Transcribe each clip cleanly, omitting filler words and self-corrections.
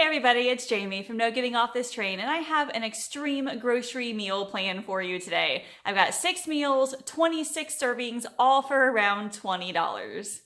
Hey everybody, it's Jamie from No Getting Off This Train, and I have an extreme grocery meal plan for you today. I've got 6 meals, 26 servings, all for around $20.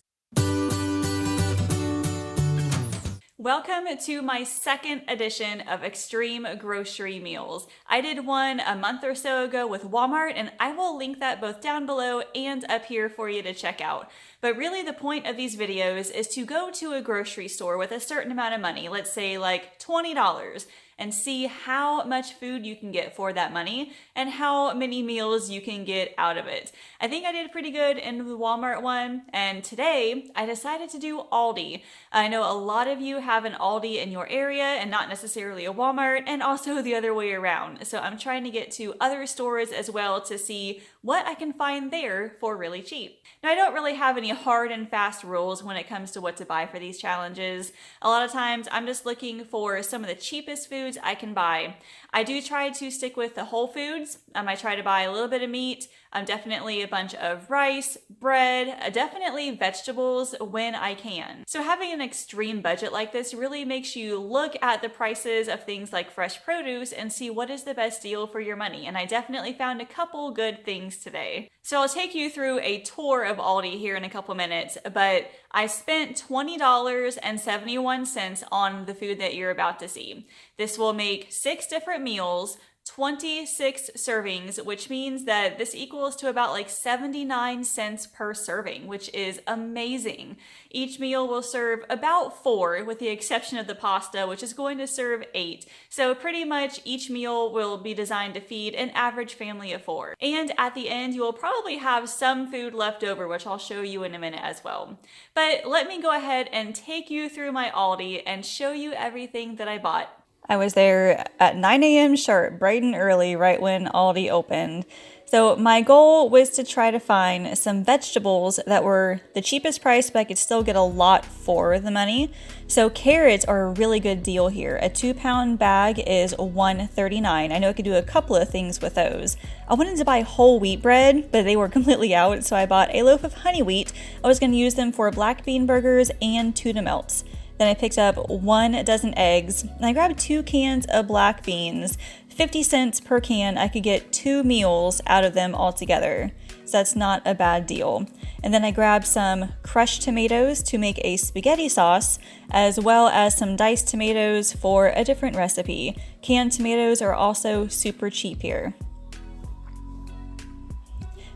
Welcome to my second edition of Extreme Grocery Meals. I did one a month or so ago with Walmart, and I will link that both down below and up here for you to check out. But really the point of these videos is to go to a grocery store with a certain amount of money, let's say like $20, and see how much food you can get for that money and how many meals you can get out of it. I think I did pretty good in the Walmart one, and today I decided to do Aldi. I know a lot of you have an Aldi in your area and not necessarily a Walmart, and also the other way around. So I'm trying to get to other stores as well to see what I can find there for really cheap. Now, I don't really have any hard and fast rules when it comes to what to buy for these challenges. A lot of times I'm just looking for some of the cheapest foods I can buy. I do try to stick with the whole foods. I try to buy a little bit of meat, definitely a bunch of rice, bread, definitely vegetables when I can. So having an extreme budget like this really makes you look at the prices of things like fresh produce and see what is the best deal for your money. And I definitely found a couple good things today. So I'll take you through a tour of Aldi here in a couple minutes, but I spent $20.71 on the food that you're about to see. This will make 6 different meals, 26 servings, which means that this equals to about like 79 cents per serving, which is amazing. Each meal will serve about 4, with the exception of the pasta, which is going to serve 8. So pretty much each meal will be designed to feed an average family of 4. And at the end, you will probably have some food left over, which I'll show you in a minute as well. But let me go ahead and take you through my Aldi and show you everything that I bought. I was there at 9 a.m. sharp, bright and early, right when Aldi opened. So my goal was to try to find some vegetables that were the cheapest price, but I could still get a lot for the money. So carrots are a really good deal here. A 2-pound bag is $1.39. I know I could do a couple of things with those. I wanted to buy whole wheat bread, but they were completely out, so I bought a loaf of honey wheat. I was going to use them for black bean burgers and tuna melts. Then I picked up 1 dozen eggs, and I grabbed 2 cans of black beans. 50 cents per can, I could get 2 meals out of them altogether. So that's not a bad deal. And then I grabbed some crushed tomatoes to make a spaghetti sauce, as well as some diced tomatoes for a different recipe. Canned tomatoes are also super cheap here.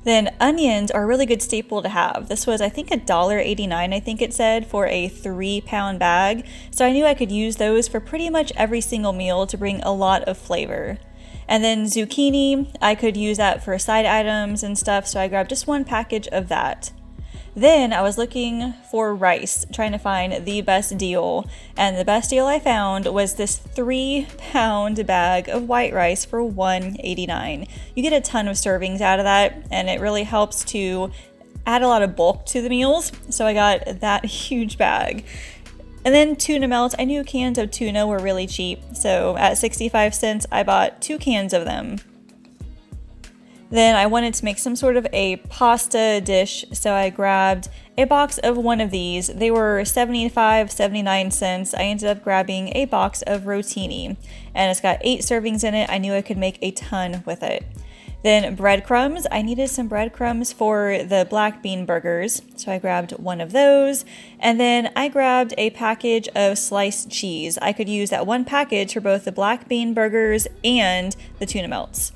Then onions are a really good staple to have. This was, I think, $1.89, I think it said, for a 3-pound bag. So I knew I could use those for pretty much every single meal to bring a lot of flavor. And then zucchini, I could use that for side items and stuff, so I grabbed just 1 package of that. Then I was looking for rice, trying to find the best deal, and the best deal I found was this 3-pound bag of white rice for $1.89. You get a ton of servings out of that, and it really helps to add a lot of bulk to the meals, so I got that huge bag. And then tuna melts. I knew cans of tuna were really cheap, so at 65 cents I bought 2 cans of them. Then I wanted to make some sort of a pasta dish, so I grabbed a box of one of these. They were 79 cents. I ended up grabbing a box of rotini, and it's got 8 servings in it. I knew I could make a ton with it. Then breadcrumbs. I needed some breadcrumbs for the black bean burgers, so I grabbed 1 of those. And then I grabbed a package of sliced cheese. I could use that 1 package for both the black bean burgers and the tuna melts.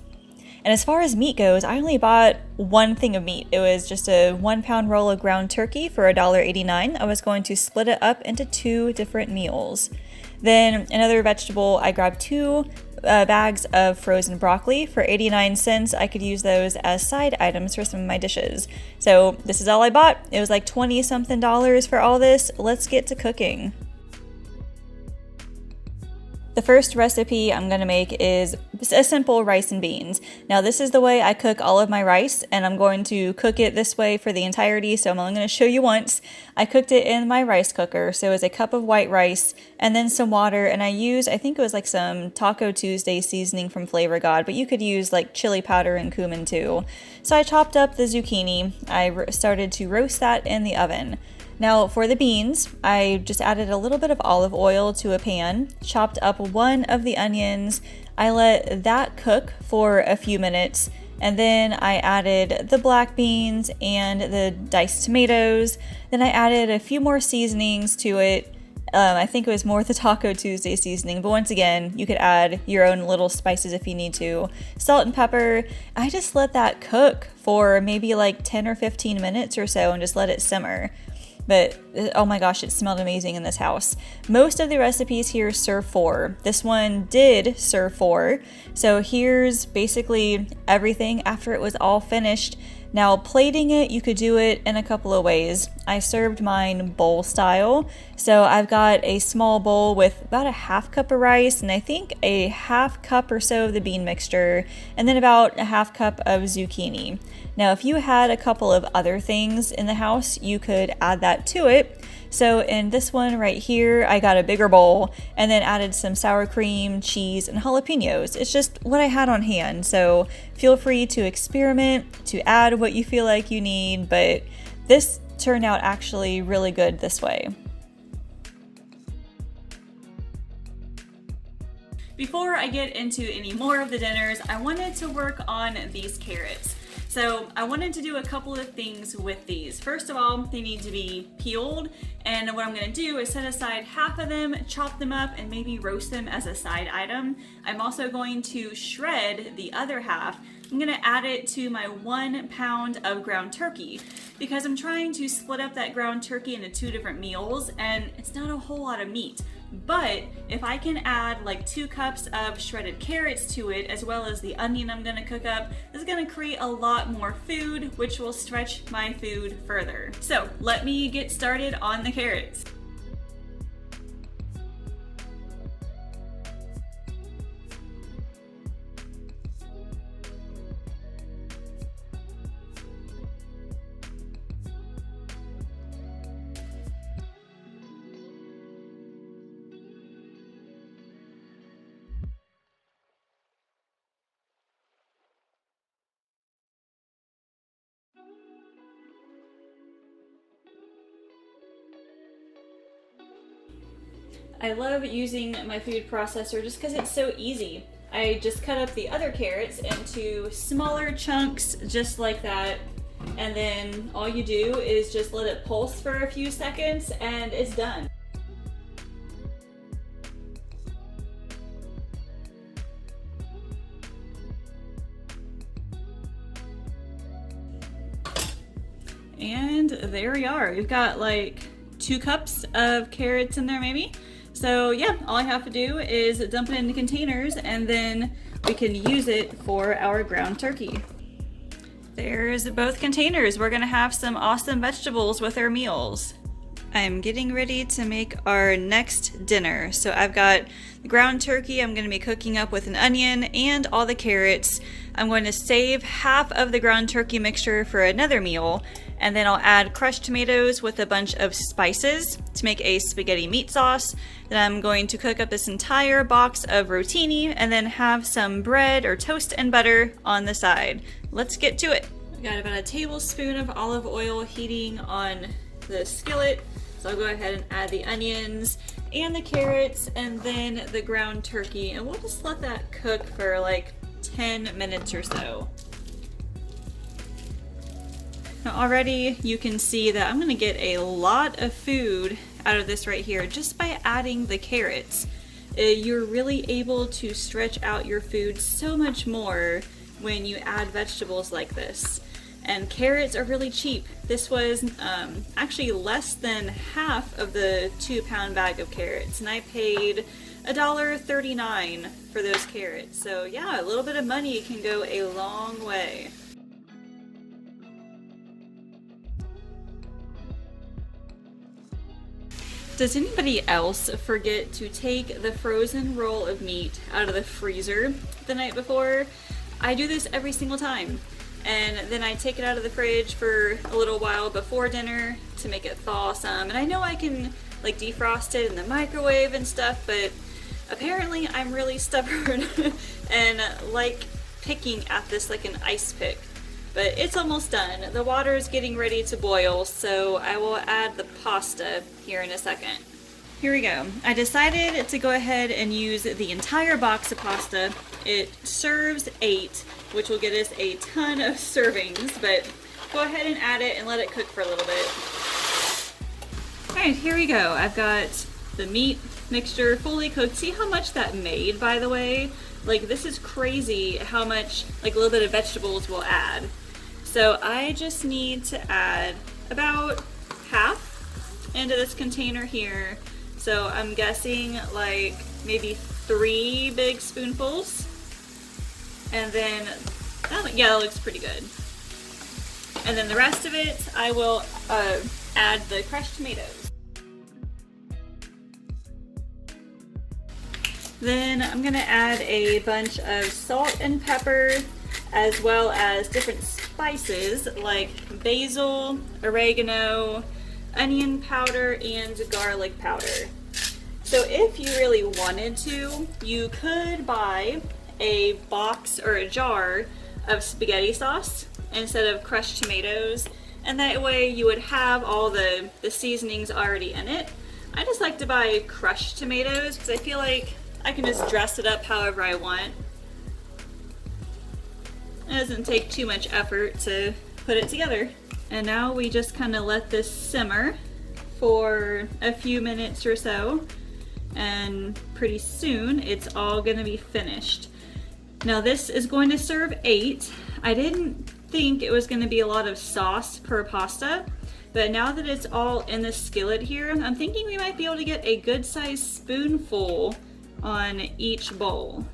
And as far as meat goes, I only bought 1 thing of meat. It was just a 1-pound roll of ground turkey for $1.89. I was going to split it up into 2 different meals. Then another vegetable, I grabbed 2 bags of frozen broccoli for 89 cents. I could use those as side items for some of my dishes. So this is all I bought. It was like $20-something for all this. Let's get to cooking. The first recipe I'm going to make is a simple rice and beans. Now this is the way I cook all of my rice, and I'm going to cook it this way for the entirety, so I'm only going to show you once. I cooked it in my rice cooker, so it was a cup of white rice and then some water, and I used, I think it was like some Taco Tuesday seasoning from Flavor God, but you could use like chili powder and cumin too. So I chopped up the zucchini. I started to roast that in the oven. Now for the beans, I just added a little bit of olive oil to a pan, chopped up one of the onions. I let that cook for a few minutes, and then I added the black beans and the diced tomatoes. Then I added a few more seasonings to it. I think it was more the Taco Tuesday seasoning, but once again, you could add your own little spices if you need to. Salt and pepper. I just let that cook for maybe like 10 or 15 minutes or so and just let it simmer. But oh my gosh, it smelled amazing in this house. Most of the recipes here serve 4. This one did serve 4. So here's basically everything after it was all finished. Now plating it, you could do it in a couple of ways. I served mine bowl style. So I've got a small bowl with about a half cup of rice and I think a half cup or so of the bean mixture and then about a half cup of zucchini. Now if you had a couple of other things in the house, you could add that to it. So in this one right here, I got a bigger bowl and then added some sour cream, cheese, and jalapenos. It's just what I had on hand. So feel free to experiment, to add what you feel like you need, but this turned out actually really good this way. Before I get into any more of the dinners, I wanted to work on these carrots. So I wanted to do a couple of things with these. First of all, they need to be peeled, and what I'm gonna do is set aside half of them, chop them up, and maybe roast them as a side item. I'm also going to shred the other half. I'm gonna add it to my 1 pound of ground turkey because I'm trying to split up that ground turkey into 2 different meals, and it's not a whole lot of meat. But if I can add like 2 cups of shredded carrots to it, as well as the onion I'm gonna cook up, this is gonna create a lot more food, which will stretch my food further. So let me get started on the carrots. I love using my food processor just because it's so easy. I just cut up the other carrots into smaller chunks just like that, and then all you do is just let it pulse for a few seconds and it's done. And there we are. We've got like 2 cups of carrots in there maybe. So yeah, all I have to do is dump it into containers and then we can use it for our ground turkey. There's both containers. We're gonna have some awesome vegetables with our meals. I'm getting ready to make our next dinner. So I've got the ground turkey I'm going to be cooking up with an onion and all the carrots. I'm going to save half of the ground turkey mixture for another meal, and then I'll add crushed tomatoes with a bunch of spices to make a spaghetti meat sauce. Then I'm going to cook up this entire box of rotini and then have some bread or toast and butter on the side. Let's get to it. I've got about a tablespoon of olive oil heating on the skillet. So I'll go ahead and add the onions and the carrots and then the ground turkey, and we'll just let that cook for like 10 minutes or so. Now already you can see that I'm gonna get a lot of food out of this right here just by adding the carrots. You're really able to stretch out your food so much more when you add vegetables like this. And carrots are really cheap. This was actually less than half of the 2-pound bag of carrots, and I paid $1.39 for those carrots. So yeah, a little bit of money can go a long way. Does anybody else forget to take the frozen roll of meat out of the freezer the night before? I do this every single time. And then I take it out of the fridge for a little while before dinner to make it thaw some. And I know I can like defrost it in the microwave and stuff, but apparently I'm really stubborn and like picking at this like an ice pick. but it's almost done. The water is getting ready to boil, so I will add the pasta here in a second. Here we go. I decided to go ahead and use the entire box of pasta. It serves 8, which will get us a ton of servings, but go ahead and add it and let it cook for a little bit. Alright, here we go. I've got the meat mixture fully cooked. See how much that made, by the way? Like, this is crazy how much, like, a little bit of vegetables will add. So I just need to add about half into this container here. So I'm guessing like maybe 3 big spoonfuls. And then, yeah, that looks pretty good. And then the rest of it, I will add the crushed tomatoes. Then I'm gonna add a bunch of salt and pepper, as well as different spices like basil, oregano, onion powder, and garlic powder. So if you really wanted to, you could buy a box or a jar of spaghetti sauce instead of crushed tomatoes, and that way you would have all the seasonings already in it. I just like to buy crushed tomatoes because I feel like I can just dress it up however I want. It doesn't take too much effort to put it together. And now we just kind of let this simmer for a few minutes or so, and pretty soon it's all gonna be finished. Now this is going to serve 8. I didn't think it was gonna be a lot of sauce per pasta, but now that it's all in the skillet here, I'm thinking we might be able to get a good sized spoonful on each bowl.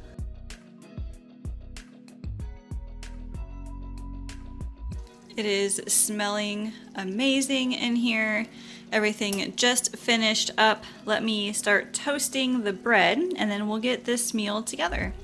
It is smelling amazing in here. Everything just finished up. Let me start toasting the bread and then we'll get this meal together.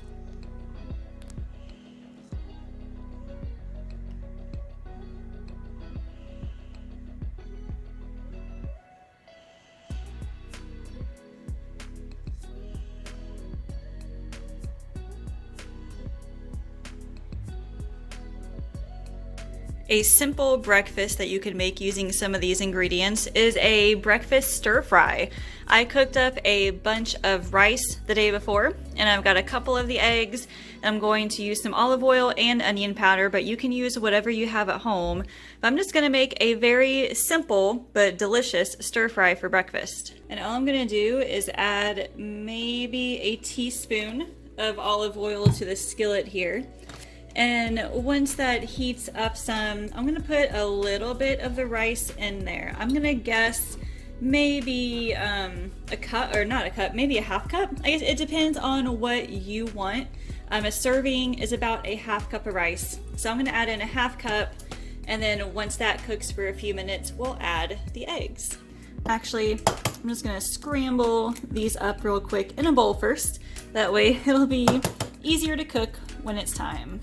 A simple breakfast that you could make using some of these ingredients is a breakfast stir fry. I cooked up a bunch of rice the day before, and I've got a couple of the eggs. I'm going to use some olive oil and onion powder, but you can use whatever you have at home. I'm just gonna make a very simple but delicious stir fry for breakfast. And all I'm gonna do is add maybe a teaspoon of olive oil to the skillet here. And once that heats up some, I'm gonna put a little bit of the rice in there. I'm gonna guess maybe a cup, or not a cup, maybe a half cup. I guess it depends on what you want. A serving is about a half cup of rice. So I'm gonna add in a half cup, and then once that cooks for a few minutes, we'll add the eggs. Actually, I'm just gonna scramble these up real quick in a bowl first. That way it'll be easier to cook when it's time.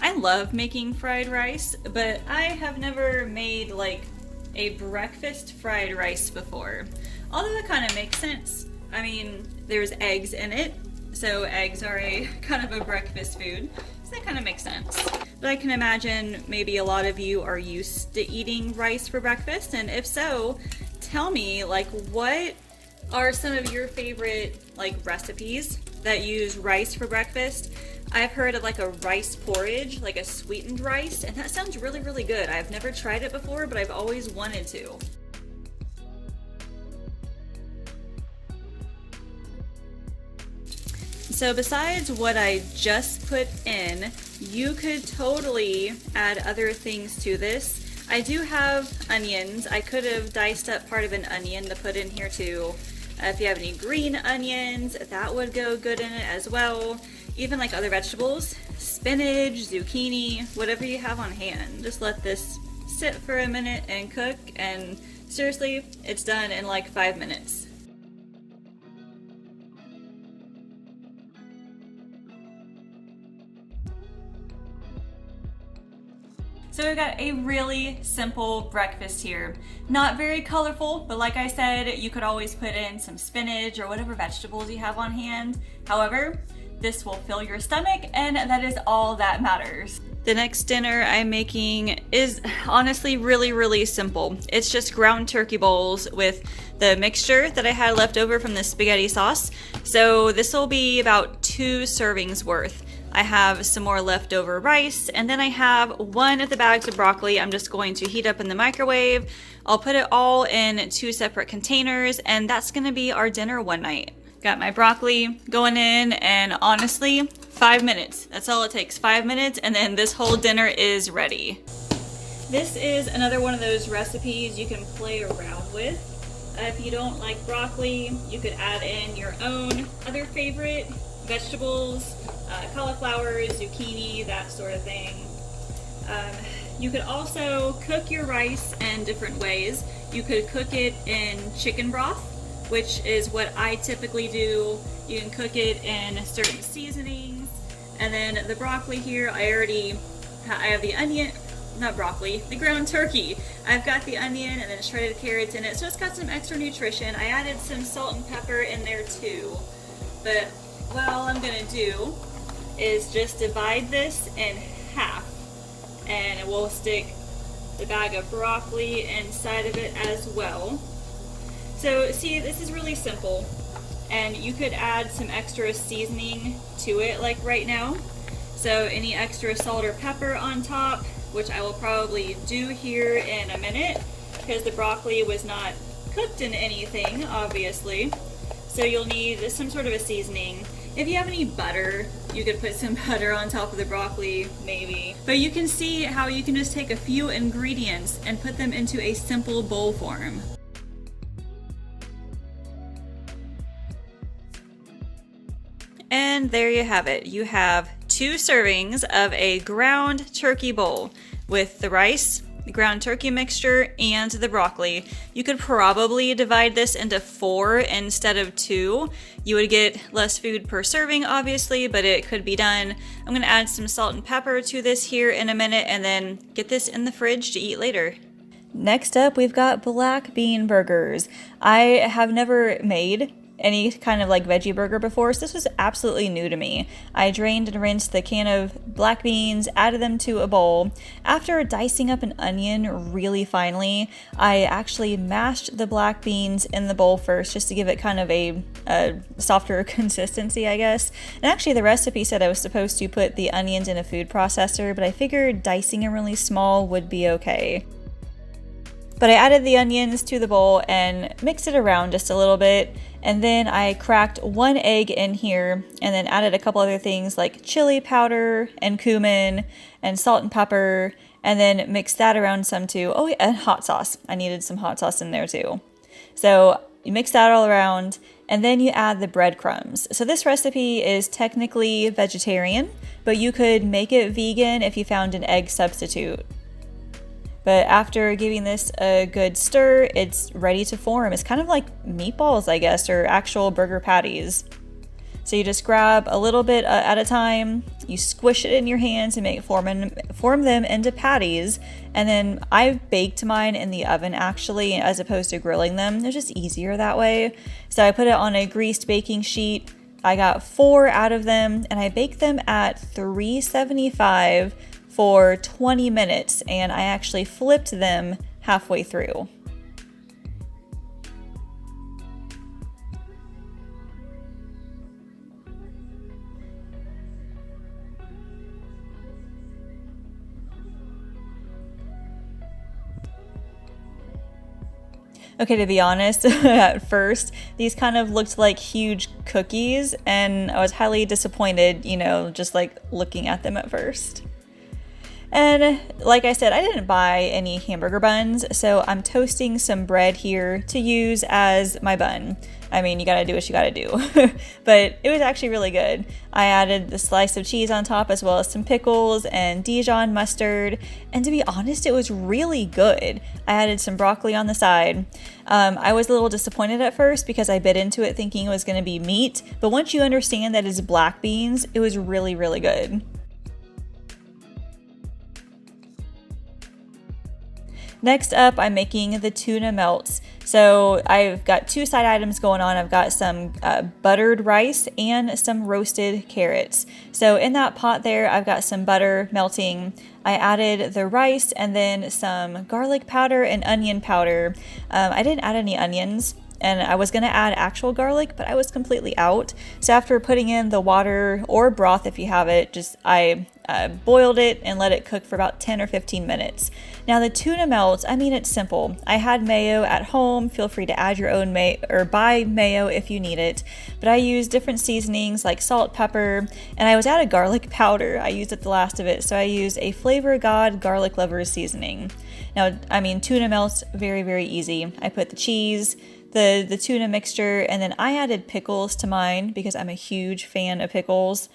I love making fried rice, but I have never made like a breakfast fried rice before. Although it kind of makes sense. I mean, there's eggs in it, so eggs are a kind of a breakfast food, so that kind of makes sense. But I can imagine maybe a lot of you are used to eating rice for breakfast, and if so, tell me, like, what are some of your favorite like recipes that use rice for breakfast? I've heard of like a rice porridge, like a sweetened rice, and that sounds really, really good. I've never tried it before, but I've always wanted to. So besides what I just put in, you could totally add other things to this. I do have onions. I could have diced up part of an onion to put in here too. If you have any green onions, that would go good in it as well. Even like other vegetables, spinach, zucchini, whatever you have on hand. Just let this sit for a minute and cook, and seriously, it's done in like 5 minutes. So we've got a really simple breakfast here. Not very colorful, but like I said, you could always put in some spinach or whatever vegetables you have on hand. However, this will fill your stomach, and that is all that matters. The next dinner I'm making is honestly really simple. It's just ground turkey bowls with the mixture that I had left over from the spaghetti sauce. So this will be about 2 servings worth. I have some more leftover rice, and then I have one of the bags of broccoli I'm just going to heat up in the microwave. I'll put it all in 2 separate containers, and that's gonna be our dinner one night. Got my broccoli going in, and honestly, 5 minutes. That's all it takes, 5 minutes, and then this whole dinner is ready. This is another one of those recipes you can play around with. If you don't like broccoli, you could add in your own other favorite vegetables, cauliflower, zucchini, that sort of thing. You could also cook your rice in different ways. You could cook it in chicken broth, which is what I typically do. You can cook it in certain seasonings. And then the broccoli here, I have the onion, not broccoli, the ground turkey. I've got the onion and then shredded carrots in it, so it's got some extra nutrition. I added some salt and pepper in there too. But what all I'm gonna do is just divide this in half, and we'll stick the bag of broccoli inside of it as well. So see, this is really simple, and you could add some extra seasoning to it like right now. So any extra salt or pepper on top, which I will probably do here in a minute because the broccoli was not cooked in anything, obviously. So you'll need some sort of a seasoning. If you have any butter, you could put some butter on top of the broccoli, maybe. But you can see how you can just take a few ingredients and put them into a simple bowl form. And there you have it. You have 2 servings of a ground turkey bowl with the rice, the ground turkey mixture, and the broccoli. You could probably divide this into 4 instead of 2. You would get less food per serving, obviously, but it could be done. I'm gonna add some salt and pepper to this here in a minute and then get this in the fridge to eat later. Next up, we've got black bean burgers. I have never made any kind of like veggie burger before, so this was absolutely new to me. I drained and rinsed the can of black beans, added them to a bowl. After dicing up an onion really finely, I actually mashed the black beans in the bowl first just to give it kind of a softer consistency, I guess. And actually the recipe said I was supposed to put the onions in a food processor, but I figured dicing them really small would be okay. But I added the onions to the bowl and mixed it around just a little bit. And then I cracked 1 egg in here and then added a couple other things like chili powder and cumin and salt and pepper, and then mixed that around some too. Oh, and hot sauce. I needed some hot sauce in there too. So you mix that all around, and then you add the breadcrumbs. So this recipe is technically vegetarian, but you could make it vegan if you found an egg substitute. But after giving this a good stir, it's ready to form. It's kind of like meatballs, I guess, or actual burger patties. So you just grab a little bit at a time, you squish it in your hands and form them into patties. And then I baked mine in the oven actually, as opposed to grilling them. They're just easier that way. So I put it on a greased baking sheet. I got 4 out of them, and I baked them at 375 for 20 minutes, and I actually flipped them halfway through. Okay, to be honest, at first, these kind of looked like huge cookies, and I was highly disappointed, just like looking at them at first. And like I said, I didn't buy any hamburger buns, so I'm toasting some bread here to use as my bun. I mean, you gotta do what you gotta do. But it was actually really good. I added the slice of cheese on top as well as some pickles and Dijon mustard. And to be honest, it was really good. I added some broccoli on the side. I was a little disappointed at first because I bit into it thinking it was gonna be meat. But once you understand that it's black beans, it was really, really good. Next up, I'm making the tuna melts. So I've got two side items going on. I've got some buttered rice and some roasted carrots. So in that pot there, I've got some butter melting. I added the rice and then some garlic powder and onion powder. I didn't add any onions, and I was going to add actual garlic, but I was completely out. So after putting in the water or broth, if you have it, I boiled it and let it cook for about 10 or 15 minutes. Now the tuna melts, I mean, it's simple. I had mayo at home. Feel free to add your own mayo or buy mayo if you need it. But I used different seasonings like salt, pepper, and I was out of garlic powder. I used up the last of it. So I used a Flavor God Garlic Lovers seasoning. Now, I mean, tuna melts, very, very easy. I put the cheese, the tuna mixture, and then I added pickles to mine because I'm a huge fan of pickles.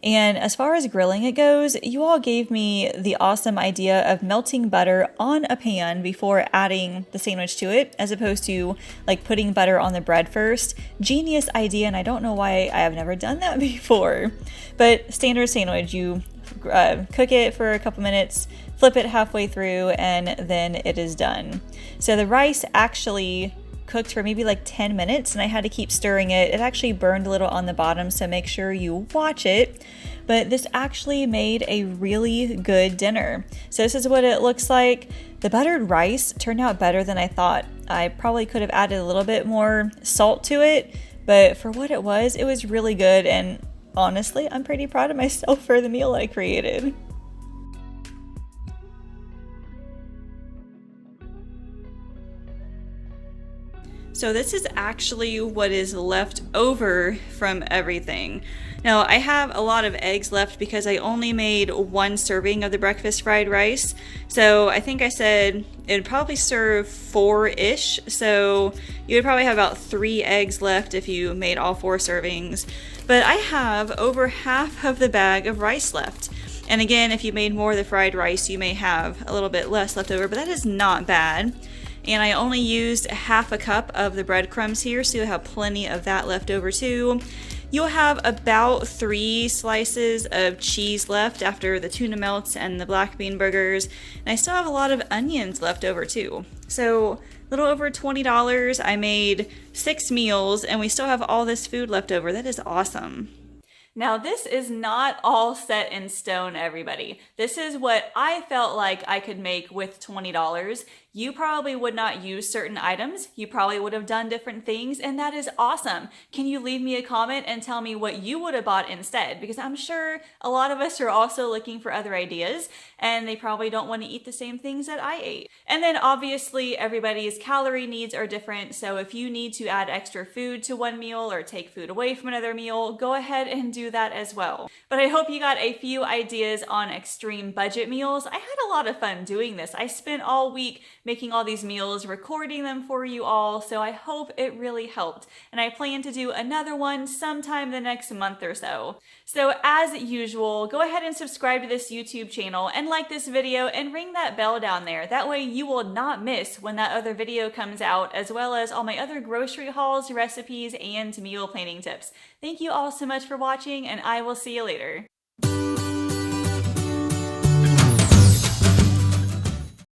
And as far as grilling it goes, you all gave me the awesome idea of melting butter on a pan before adding the sandwich to it, as opposed to like putting butter on the bread first. Genius idea, and I don't know why I have never done that before. But standard sandwich, you cook it for a couple minutes, flip it halfway through, and then it is done. So the rice actually cooked for maybe like 10 minutes and I had to keep stirring it. It actually burned a little on the bottom, so make sure you watch it. But this actually made a really good dinner. So this is what it looks like. The buttered rice turned out better than I thought. I probably could have added a little bit more salt to it, but for what it was really good, and honestly, I'm pretty proud of myself for the meal I created. So this is actually what is left over from everything. Now I have a lot of eggs left because I only made one serving of the breakfast fried rice. So I think I said it'd probably serve 4-ish. So you would probably have about 3 eggs left if you made all 4 servings. But I have over half of the bag of rice left. And again, if you made more of the fried rice, you may have a little bit less left over, but that is not bad. And I only used half a cup of the breadcrumbs here, so you'll have plenty of that left over too. You'll have about 3 slices of cheese left after the tuna melts and the black bean burgers. And I still have a lot of onions left over too. So a little over $20. I made 6 meals and we still have all this food left over. That is awesome. Now, this is not all set in stone, everybody. This is what I felt like I could make with $20. You probably would not use certain items. You probably would have done different things, and that is awesome. Can you leave me a comment and tell me what you would have bought instead? Because I'm sure a lot of us are also looking for other ideas, and they probably don't want to eat the same things that I ate. And then obviously everybody's calorie needs are different, so if you need to add extra food to one meal or take food away from another meal, go ahead and do that as well. But I hope you got a few ideas on extreme budget meals. I had a lot of fun doing this. I spent all week making all these meals, recording them for you all, so I hope it really helped. And I plan to do another one sometime the next month or so. So as usual, go ahead and subscribe to this YouTube channel and like this video and ring that bell down there. That way you will not miss when that other video comes out, as well as all my other grocery hauls, recipes, and meal planning tips. Thank you all so much for watching, and I will see you later.